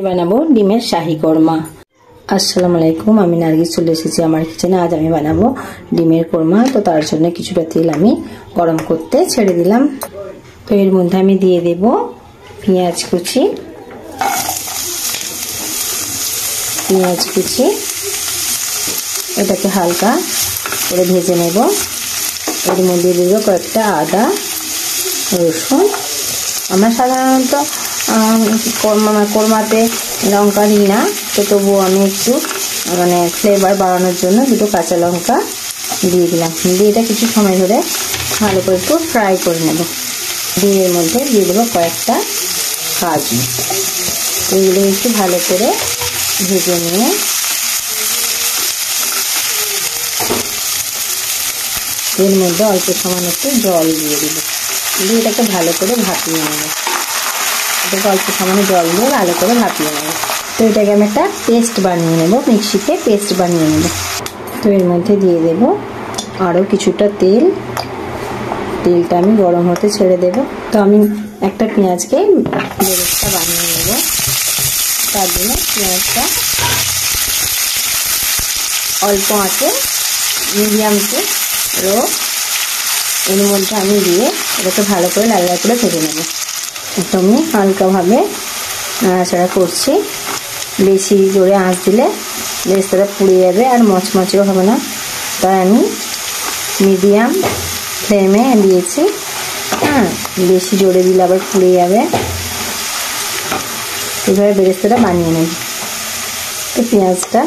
বানাবো ডিমের শাহী কোরমা। আসসালামু আলাইকুম, আমি নার্গিস চলে এসেছি আমার কিচেনে। আজ আমি বানাবো ডিমের কোরমা। তো তার জন্য কিছুটা তেল আমি গরম করতে ছেড়ে দিলাম। তো এর মধ্যে আমি দিয়ে দেব পেঁয়াজ কুচি, এটাকে হালকা করে ভেজে নেব। এর মধ্যে দেব কয়েকটা আদা রসুন। আমরা সাধারণত কোরমাতে লঙ্কা দিই না, তো তবুও আমি একটু ফ্লেভার বাড়ানোর জন্য দুটো কাঁচা লঙ্কা দিয়ে দিলাম। দিয়ে এটা কিছু সময় ধরে ভালো করে একটু ফ্রাই করে নেব। দিয়ে এর মধ্যে দিয়ে দেবো কয়েকটা কাজু। এগুলো একটু ভালো করে ভেজে নিয়ে এর মধ্যে অল্প সামান্য একটু জল দিয়ে দেবো। দিয়ে এটাকে ভালো করে ভাপিয়ে নেব। এটাকে অল্প সামান্য জল দিয়ে ভালো করে ভাপিয়ে নেব। তো এটাকে আমি একটা পেস্ট বানিয়ে নেব, মিক্সিতে পেস্ট বানিয়ে নেব। তো এর মধ্যে দিয়ে দেব আরও কিছুটা তেলটা আমি গরম হতে ছেড়ে দেব। তো আমি একটা পেঁয়াজকে বেরেস্তা বানিয়ে নেব। তার জন্য পেঁয়াজটা অল্প আঁচে মিডিয়াম টু লো এর মধ্যে আমি দিয়ে এটাকে ভালো করে লাল লাল করে ভেজে নেব। একটু আমি হালকাভাবে নাড়াচাড়া করছি। বেশি জোরে আঁচ দিলে বেরেস্তাটা পুড়ে যাবে আর মচমচেও হবে না, তাই আমি মিডিয়াম ফ্লেমে দিয়েছি। বেশি জোরে দিলে আবার পুড়ে যাবে। এভাবে বেরেস্তাটা বানিয়ে নেব। তো পেঁয়াজটা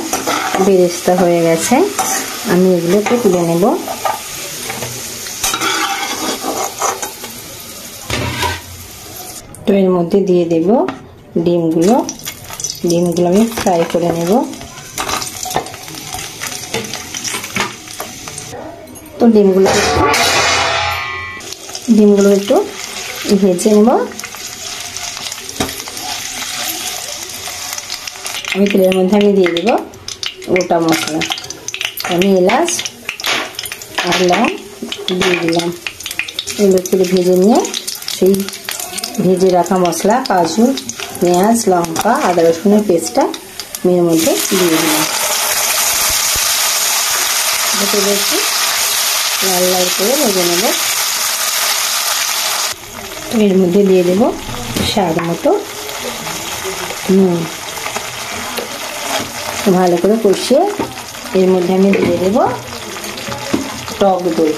বেরেস্তা হয়ে গেছে, আমি এগুলোকে তুলে নেব। তো এর মধ্যে দিয়ে দেব ডিমগুলো আমি ফ্রাই করে নেব। তো ডিমগুলো একটু ভেজে নেব। আমি তেলের মধ্যে দিয়ে দেব গোটা মশলা। আমি এলাচ আর লং দিয়ে দিলাম। এগুলো একটু ভেজে নিয়ে সেই ভেজে রাখা মশলা, কাজু, পেঁয়াজ, লঙ্কা, আদা রসুনের পেস্টটা এর মধ্যে দিয়ে দিলাম। একটু লাল লাল করে ভেজে নেব। এর মধ্যে দিয়ে দেব স্বাদ মতো নুন। ভালো করে কষিয়ে এর মধ্যে আমি দিয়ে দেব টক দই,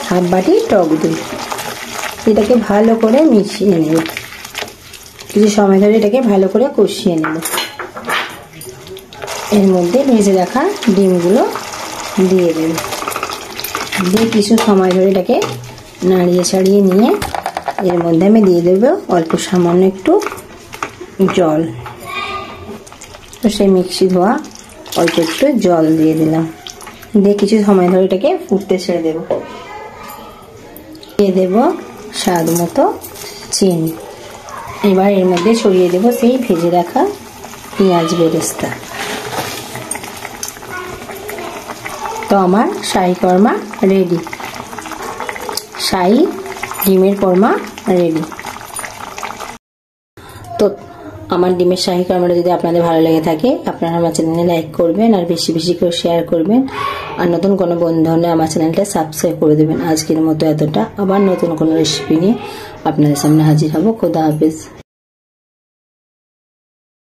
হাফ বাটি টক দই। এটাকে ভালো করে মিশিয়ে নেব। কিছু সময় ধরে এটাকে ভালো করে কষিয়ে নেব। এর মধ্যে ভেজে রাখা ডিমগুলো দিয়ে দেব। দিয়ে কিছু সময় ধরে এটাকে নাড়িয়ে ছাড়িয়ে নিয়ে এর মধ্যে আমি দিয়ে দেব অল্প সামান্য একটু জল। তো সেই মিক্সি ধোয়া অল্প একটু জল দিয়ে দিলাম। দিয়ে কিছু সময় ধরে এটাকে ফুটতে ছেড়ে দেব। দিয়ে দেব স্বাদ মতো চিনি। এবার এর মধ্যে ছড়িয়ে দেব সেই ভেজে রাখা পেঁয়াজ বেরেস্তা। তো আমার শাহী কোরমা রেডি, শাহী ডিমের কোরমা রেডি। তো আমার ডিমের শাহী কোরমাটা যদি আপনাদের ভালো লেগে থাকে, আপনারা আমার চ্যানেলে লাইক করবেন আর বেশি বেশি করে শেয়ার করবেন। আর নতুন কোনো বন্ধু হলে আমার চ্যানেলটা সাবস্ক্রাইব করে দেবেন। আজকের মতো এতটা। আবার নতুন কোনো রেসিপি নিয়ে আপনাদের সামনে হাজির হব। খোদা হাফেজ।